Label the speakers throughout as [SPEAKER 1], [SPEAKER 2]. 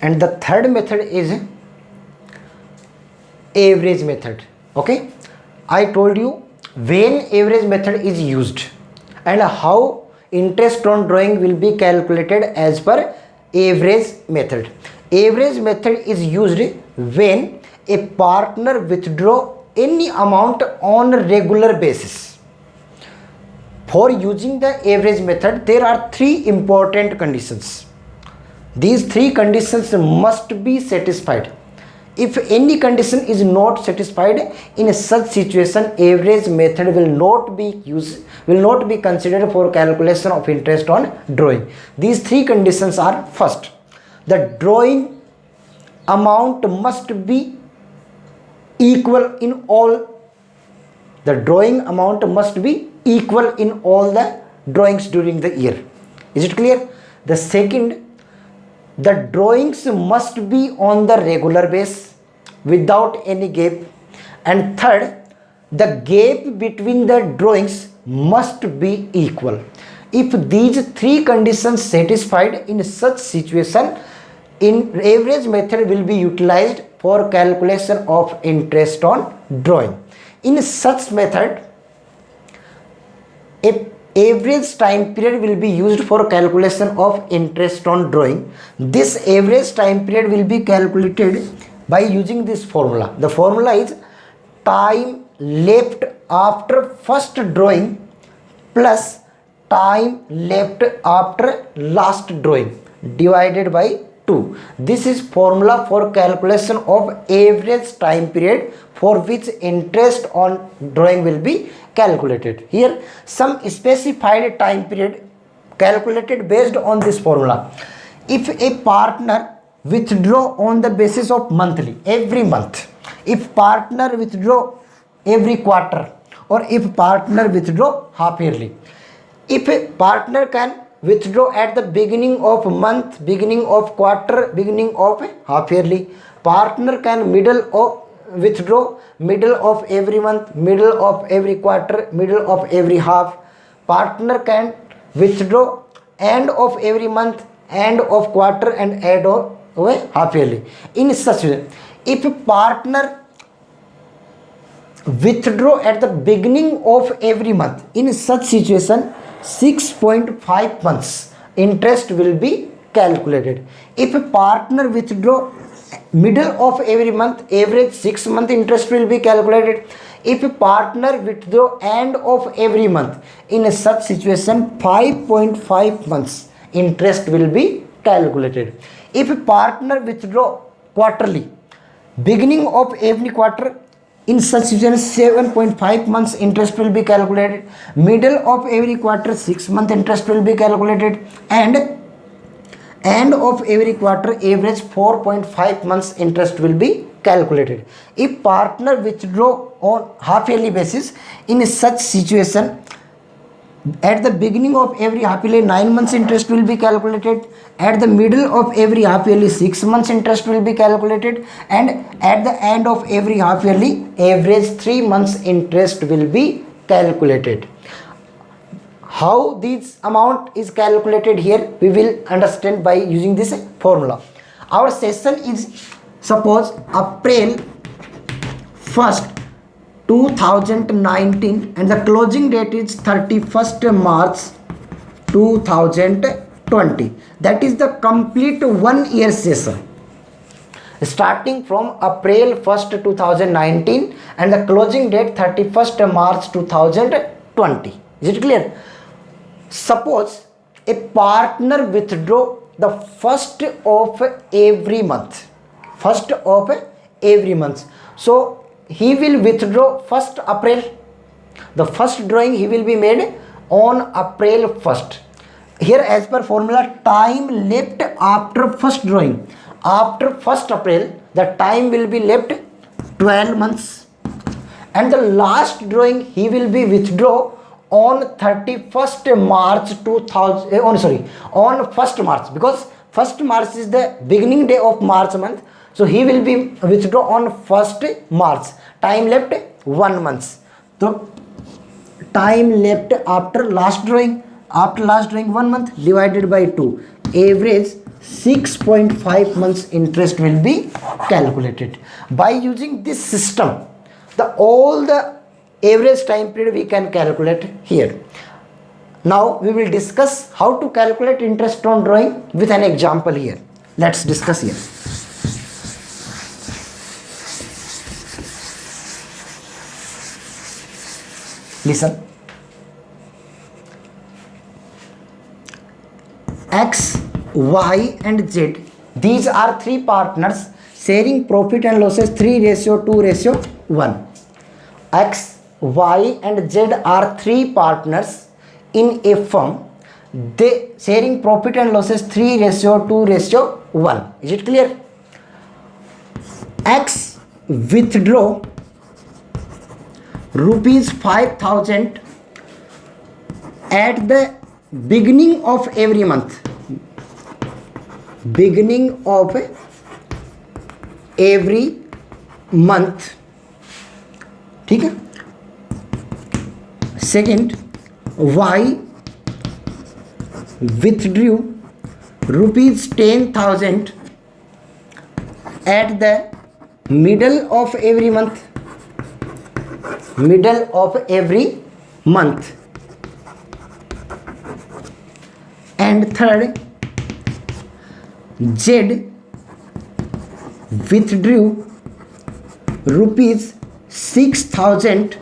[SPEAKER 1] and the third method is average method. Okay, I told you when average method is used and how interest on drawing will be calculated as per average method. Average method is used when a partner withdraw any amount on a regular basis. For using the average method, there are three important conditions. These three conditions must be satisfied. If any condition is not satisfied, in such situation, average method will not be considered for calculation of interest on drawing. These three conditions are: first, the drawing amount must be equal in all. The drawing amount must be equal in all the drawings during the year. Is it clear? The second, the drawings must be on the regular base without any gap. And third, the gap between the drawings must be equal. If these three conditions satisfied, in such situation, in average method will be utilized for calculation of interest on drawing. In such method, a average time period will be used for calculation of interest on drawing. This average time period will be calculated by using this formula. The formula is time left after first drawing plus time left after last drawing divided by 2. This is formula for calculation of average time period for which interest on drawing will be calculated. Here some specified time period calculated based on this formula. If a partner withdraw on the basis of monthly, every month, if partner withdraw every quarter, or if partner withdraw half yearly, if a partner can withdraw at the beginning of month, beginning of quarter, beginning of half yearly, partner can withdraw middle of every month, middle of every quarter, middle of every half. Partner can withdraw end of every month, end of quarter, and end of half yearly. In such way, if partner withdraw at the beginning of every month, in such situation 6.5 months interest will be calculated. If a partner withdraw middle of every month, average 6 month interest will be calculated. If a partner withdraw end of every month, in such situation 5.5 months interest will be calculated. If a partner withdraw quarterly, beginning of every quarter, in such situation 7.5 months interest will be calculated. Middle of every quarter 6 month interest will be calculated, and end of every quarter average 4.5 months interest will be calculated. If partner withdraw on half yearly basis, in such situation at the beginning of every half yearly 9 months interest will be calculated, at the middle of every half yearly 6 months interest will be calculated, and at the end of every half yearly average 3 months interest will be calculated. How this amount is calculated here we will understand by using this formula. Our session is suppose April 1st 2019 and the closing date is 31st March 2020. That is the complete 1 year session starting from April 1st 2019 and the closing date 31st March 2020. Is it clear? Suppose a partner withdraw the first of every month. First of every month. So he will withdraw 1st April. The first drawing he will be made on April 1st. Here as per formula, time left after first drawing. After 1st April, the time will be left 12 months. And the last drawing he will be withdraw on 31st March 2000, on 1st March, because 1st March is the beginning day of March month. So he will be withdraw on 1st March. Time left 1 month. So time left after last drawing 1 month divided by 2. Average 6.5 months interest will be calculated. By using this system, all the average time period we can calculate here. Now we will discuss how to calculate interest on drawing with an example here. Let's discuss here. Listen. X, Y and Z, these are three partners sharing profit and losses 3:2:1. X, Y and Z are three partners in a firm. They sharing profit and losses 3:2:1. Is it clear? X withdraw rupees 5,000 at the beginning of every month. Beginning of every month. ठीक है. Second, Y withdrew rupees 10,000 at the middle of every month. Middle of every month. And third, Z withdrew rupees 6,000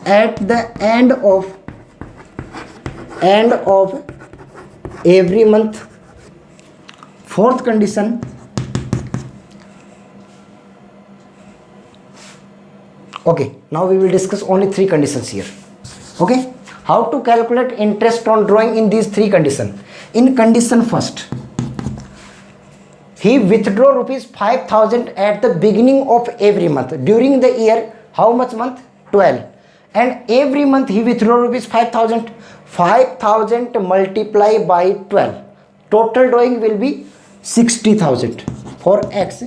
[SPEAKER 1] at the end of every month. Fourth condition, okay, now we will discuss only three conditions here. Okay, how to calculate interest on drawing in these three conditions. In condition first, he withdraw rupees 5,000 at the beginning of every month. During the year, how much month? 12. And every month he withdraw rupees 5,000. 5,000 multiply by 12. Total drawing will be 60,000. For X,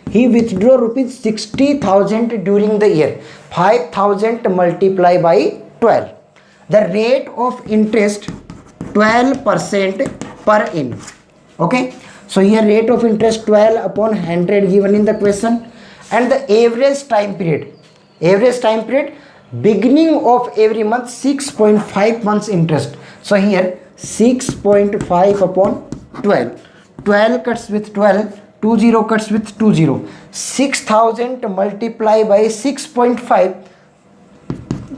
[SPEAKER 1] he withdraw rupees 60,000 during the year. 5,000 multiply by 12. The rate of interest 12% per annum. Okay, so here rate of interest 12 upon 100 given in the question, and the average time period beginning of every month 6.5 months interest. So here 6.5 upon 12. 12 cuts with 12, 20 cuts with 20. 6,000 multiply by 6.5,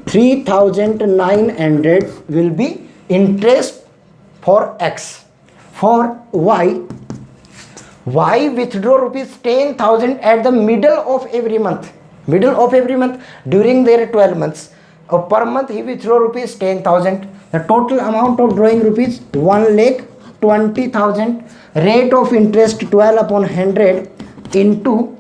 [SPEAKER 1] 3,900 will be interest for X. For Y withdraw rupees 10,000 at the middle of every month. During their 12 months. Per month he withdraw rupees 10,000. The total amount of drawing rupees 1,20,000. Rate of interest 12 upon 100 into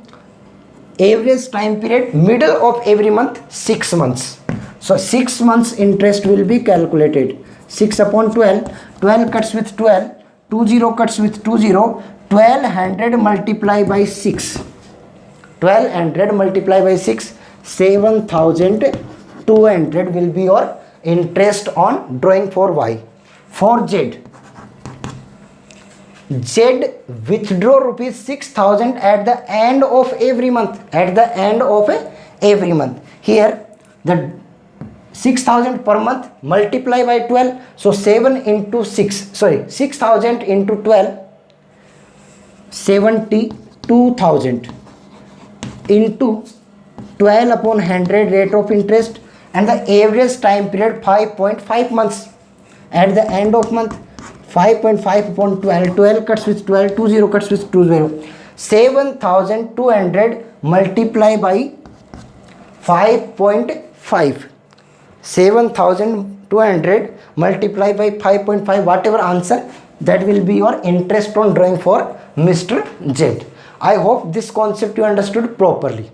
[SPEAKER 1] average time period middle of every month 6 months. So 6 months interest will be calculated. 6 upon 12, 12 cuts with 12, 20 cuts with 20, 1200 multiply by 6. 1200 multiply by 6, 7,200 will be your interest on drawing for Y. For Z withdraw rupees 6,000 at the end of every month. Here the 6,000 per month multiply by 12. So 6,000 into 12, 72,000 into 12 upon 100 rate of interest, and the average time period 5.5 months. At the end of month 5.5 upon 12, 12 cuts with 12, 20 cuts with 20, 7,200 multiply by 5.5. 7,200 multiply by 5.5, whatever answer, that will be your interest on drawing for Mr. Z. I hope this concept you understood properly.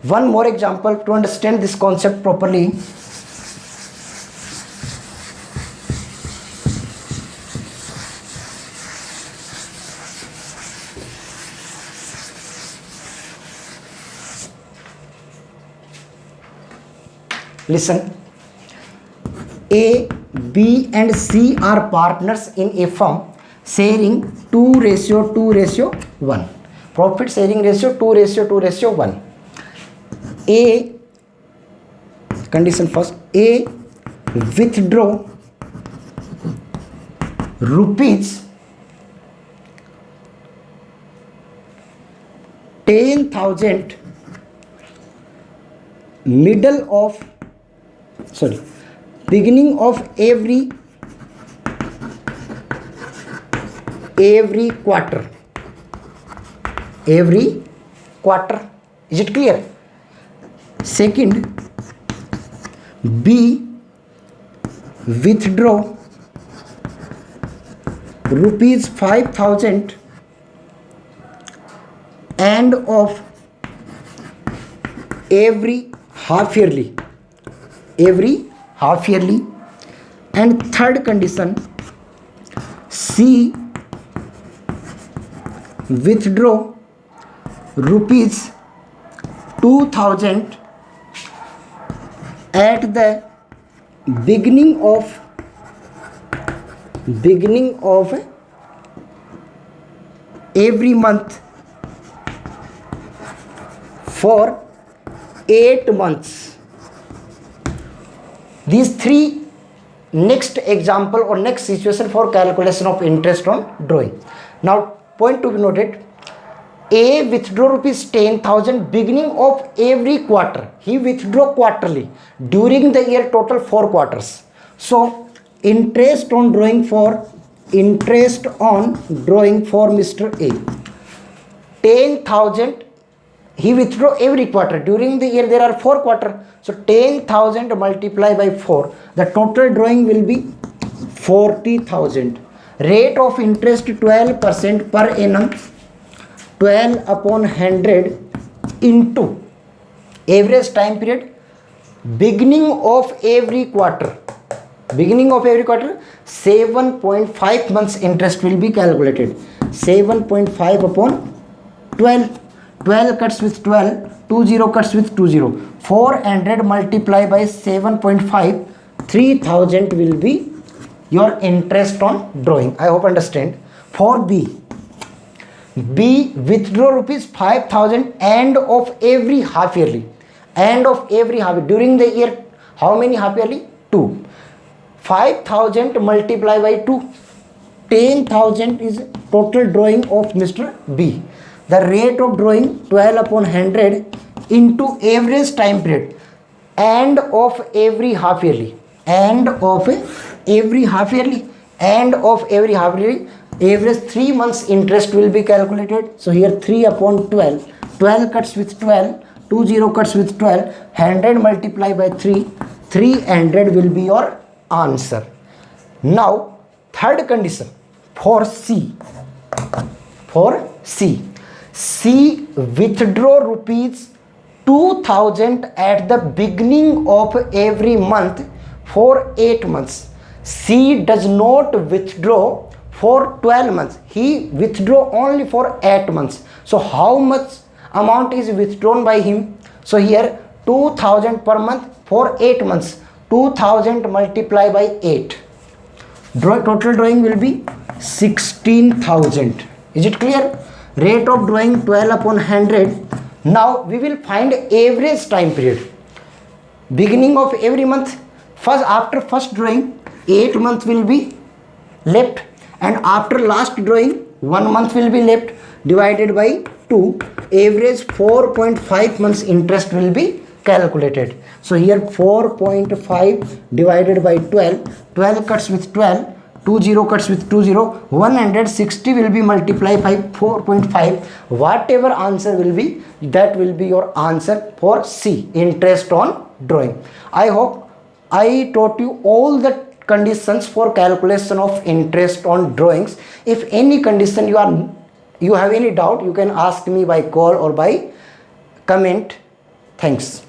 [SPEAKER 1] One more example to understand this concept properly. Listen. A, B and C are partners in a firm sharing 2:1. Profit sharing ratio 2:1. A condition first. A withdraw rupees 10,000 beginning of every quarter. Is it clear? Second, B withdraw rupees 5,000 end of every half yearly. And third condition, C withdraw rupees 2,000 at the beginning of every month for 8 months. These three next example or next situation for calculation of interest on drawing. Now point to be noted, A withdraw rupees 10,000 beginning of every quarter. He withdraw quarterly during the year, total 4 quarters. So interest on drawing for Mr. A, 10,000 he withdraw every quarter. During the year there are 4 quarters. So 10,000 multiplied by 4, the total drawing will be 40,000. Rate of interest 12% per annum, 12 upon 100 into average time period, beginning of every quarter, 7.5 months interest will be calculated. 7.5 upon 12, 12 cuts with 12, 20 cuts with 20, 400 multiplied by 7.5, 3,000 will be your interest on drawing. I hope understand. For B withdraw rupees 5,000 end of every half yearly. During the year, how many half yearly? 2. 5,000 multiplied by 2, 10,000 is total drawing of Mr. B. The rate of drawing 12 upon 100 into average time period and of every half yearly. Average 3 months interest will be calculated. So here 3 upon 12, 12 cuts with 12, 20 cuts with 12, 100 multiplied by 3, 300 will be your answer. Now third condition for C withdraw rupees 2,000 at the beginning of every month for 8 months. C does not withdraw for 12 months. He withdraw only for 8 months. So how much amount is withdrawn by him? So here 2,000 per month for 8 months. 2,000 multiplied by 8. Total drawing will be 16,000. Is it clear? Rate of drawing 12 upon 100. Now we will find average time period. Beginning of every month. After first drawing, 8 months will be left, and after last drawing 1 month will be left, divided by 2. Average 4.5 months interest will be calculated. So here 4.5 divided by 12, 12 cuts with 12, 20 cuts with 20, 160 will be multiplied by 4.5. Whatever answer will be, that will be your answer for C, interest on drawing. I hope I taught you all the conditions for calculation of interest on drawings. If any condition you have any doubt, you can ask me by call or by comment. Thanks.